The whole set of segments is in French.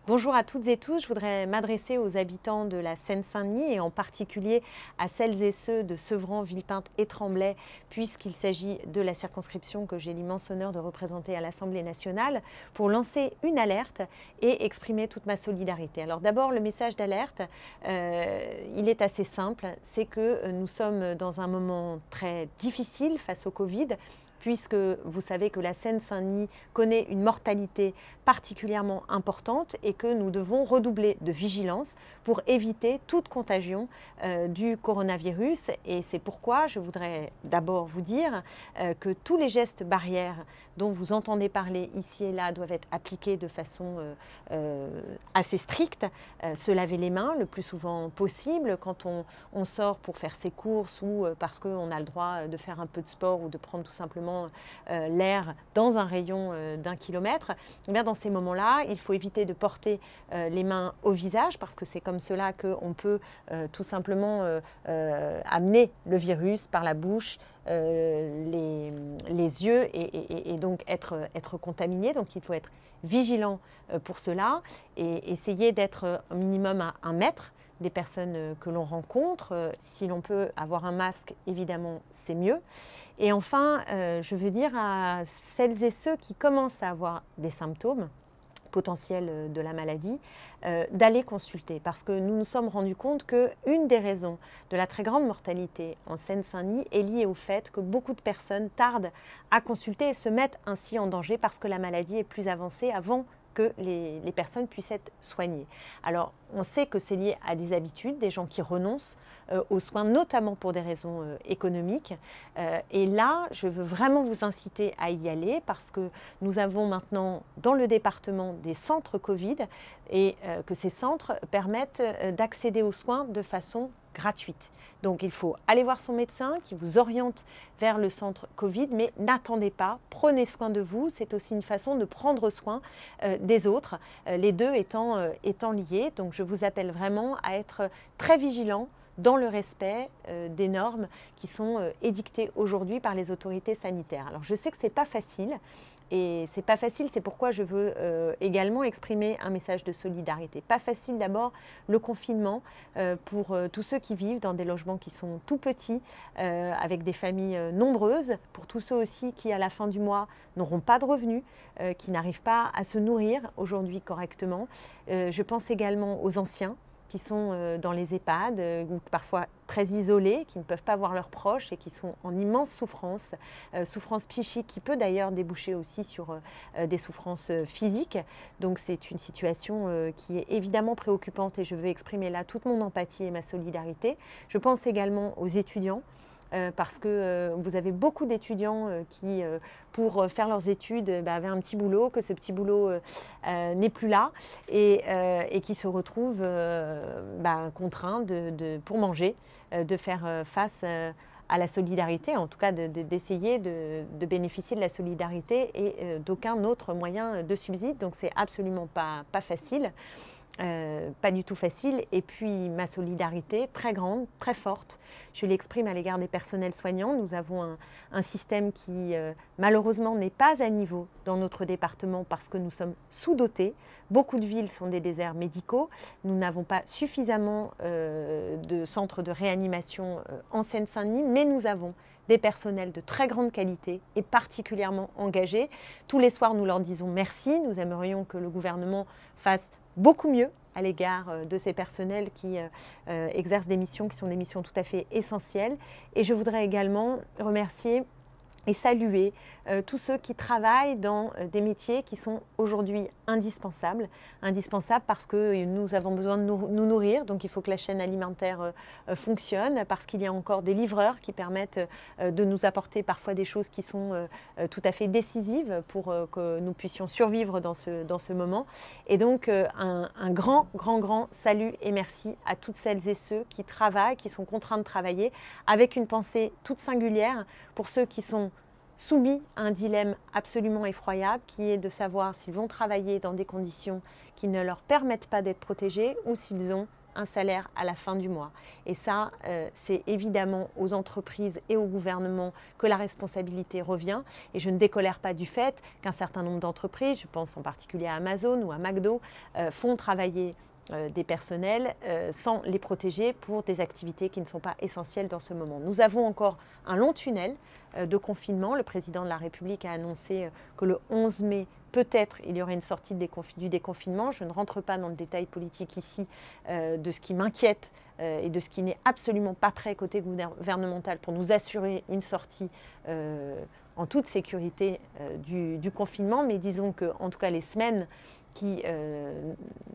Bonjour à toutes et tous, je voudrais m'adresser aux habitants de la Seine-Saint-Denis et en particulier à celles et ceux de Sevran, Villepinte et Tremblay, puisqu'il s'agit de la circonscription que j'ai l'immense honneur de représenter à l'Assemblée nationale, pour lancer une alerte et exprimer toute ma solidarité. Alors d'abord, le message d'alerte, il est assez simple, c'est que nous sommes dans un moment très difficile face au Covid, puisque vous savez que la Seine-Saint-Denis connaît une mortalité particulièrement importante et que nous devons redoubler de vigilance pour éviter toute contagion du coronavirus. Et c'est pourquoi je voudrais d'abord vous dire que tous les gestes barrières dont vous entendez parler ici et là doivent être appliqués de façon assez stricte. Se laver les mains le plus souvent possible quand on sort pour faire ses courses ou parce qu'on a le droit de faire un peu de sport ou de prendre tout simplement l'air dans un rayon d'1 kilomètre. Eh bien, dans ces moments-là, il faut éviter de porter les mains au visage parce que c'est comme cela qu'on peut tout simplement amener le virus par la bouche, les yeux et donc être contaminé. Donc il faut être vigilant pour cela et essayer d'être au minimum à 1 mètre des personnes que l'on rencontre. Si l'on peut avoir un masque, évidemment, c'est mieux. Et enfin, je veux dire à celles et ceux qui commencent à avoir des symptômes potentiels de la maladie, d'aller consulter. Parce que nous nous sommes rendus compte qu'une des raisons de la très grande mortalité en Seine-Saint-Denis est liée au fait que beaucoup de personnes tardent à consulter et se mettent ainsi en danger parce que la maladie est plus avancée avant que les personnes puissent être soignées. Alors, on sait que c'est lié à des habitudes, des gens qui renoncent aux soins, notamment pour des raisons économiques. Et là, je veux vraiment vous inciter à y aller parce que nous avons maintenant dans le département des centres Covid et que ces centres permettent d'accéder aux soins de façon gratuite. Donc il faut aller voir son médecin qui vous oriente vers le centre Covid, mais n'attendez pas, prenez soin de vous, c'est aussi une façon de prendre soin des autres, les deux étant liés. Donc je vous appelle vraiment à être très vigilants dans le respect des normes qui sont édictées aujourd'hui par les autorités sanitaires. Alors je sais que ce n'est pas facile, et c'est pas facile, c'est pourquoi je veux également exprimer un message de solidarité. Pas facile d'abord le confinement pour tous ceux qui vivent dans des logements qui sont tout petits, avec des familles nombreuses, pour tous ceux aussi qui à la fin du mois n'auront pas de revenus, qui n'arrivent pas à se nourrir aujourd'hui correctement. Je pense également aux anciens qui sont dans les EHPAD, ou parfois très isolés, qui ne peuvent pas voir leurs proches et qui sont en immense souffrance, souffrance psychique qui peut d'ailleurs déboucher aussi sur des souffrances physiques. Donc c'est une situation qui est évidemment préoccupante et je veux exprimer là toute mon empathie et ma solidarité. Je pense également aux étudiants. Parce que vous avez beaucoup d'étudiants qui, pour faire leurs études, avaient un petit boulot, que ce petit boulot n'est plus là et qui se retrouvent contraints pour manger, de faire face à la solidarité, en tout cas d'essayer de bénéficier de la solidarité et d'aucun autre moyen de subside. Donc c'est absolument pas facile. Pas du tout facile, et puis ma solidarité très grande, très forte, je l'exprime à l'égard des personnels soignants. Nous avons un système qui malheureusement n'est pas à niveau dans notre département parce que nous sommes sous-dotés. Beaucoup de villes sont des déserts médicaux, nous n'avons pas suffisamment de centres de réanimation en Seine-Saint-Denis, mais nous avons des personnels de très grande qualité et particulièrement engagés. Tous les soirs, nous leur disons merci, nous aimerions que le gouvernement fasse beaucoup mieux à l'égard de ces personnels qui exercent des missions qui sont des missions tout à fait essentielles. Et je voudrais également remercier et saluer tous ceux qui travaillent dans des métiers qui sont aujourd'hui indispensables. Indispensables parce que nous avons besoin de nous nourrir, donc il faut que la chaîne alimentaire fonctionne, parce qu'il y a encore des livreurs qui permettent de nous apporter parfois des choses qui sont tout à fait décisives pour que nous puissions survivre dans ce moment. Et donc un grand salut et merci à toutes celles et ceux qui travaillent, qui sont contraints de travailler, avec une pensée toute singulière pour ceux qui sont soumis à un dilemme absolument effroyable qui est de savoir s'ils vont travailler dans des conditions qui ne leur permettent pas d'être protégés ou s'ils ont un salaire à la fin du mois. Et ça, c'est évidemment aux entreprises et au gouvernement que la responsabilité revient. Et je ne décolère pas du fait qu'un certain nombre d'entreprises, je pense en particulier à Amazon ou à McDo, font travailler des personnels sans les protéger pour des activités qui ne sont pas essentielles dans ce moment. Nous avons encore un long tunnel de confinement. Le président de la République a annoncé que le 11 mai, peut-être, il y aurait une sortie du déconfinement. Je ne rentre pas dans le détail politique ici de ce qui m'inquiète et de ce qui n'est absolument pas prêt côté gouvernemental pour nous assurer une sortie en toute sécurité du confinement. Mais disons que, en tout cas, les semaines qui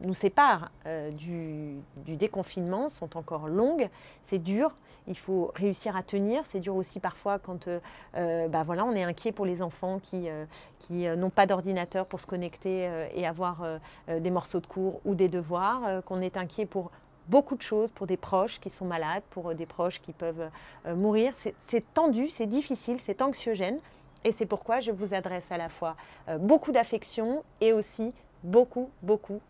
nous séparent du déconfinement sont encore longues. C'est dur, il faut réussir à tenir. C'est dur aussi parfois quand voilà, on est inquiet pour les enfants qui n'ont pas d'ordinateur pour se connecter et avoir des morceaux de cours ou des devoirs, qu'on est inquiet pour beaucoup de choses, pour des proches qui sont malades, pour des proches qui peuvent mourir. C'est tendu, c'est difficile, c'est anxiogène. Et c'est pourquoi je vous adresse à la fois beaucoup d'affection et aussi beaucoup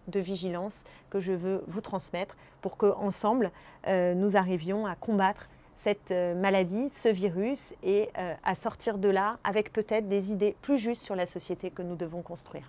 de vigilance que je veux vous transmettre pour qu'ensemble, nous arrivions à combattre cette maladie, ce virus et à sortir de là avec peut-être des idées plus justes sur la société que nous devons construire.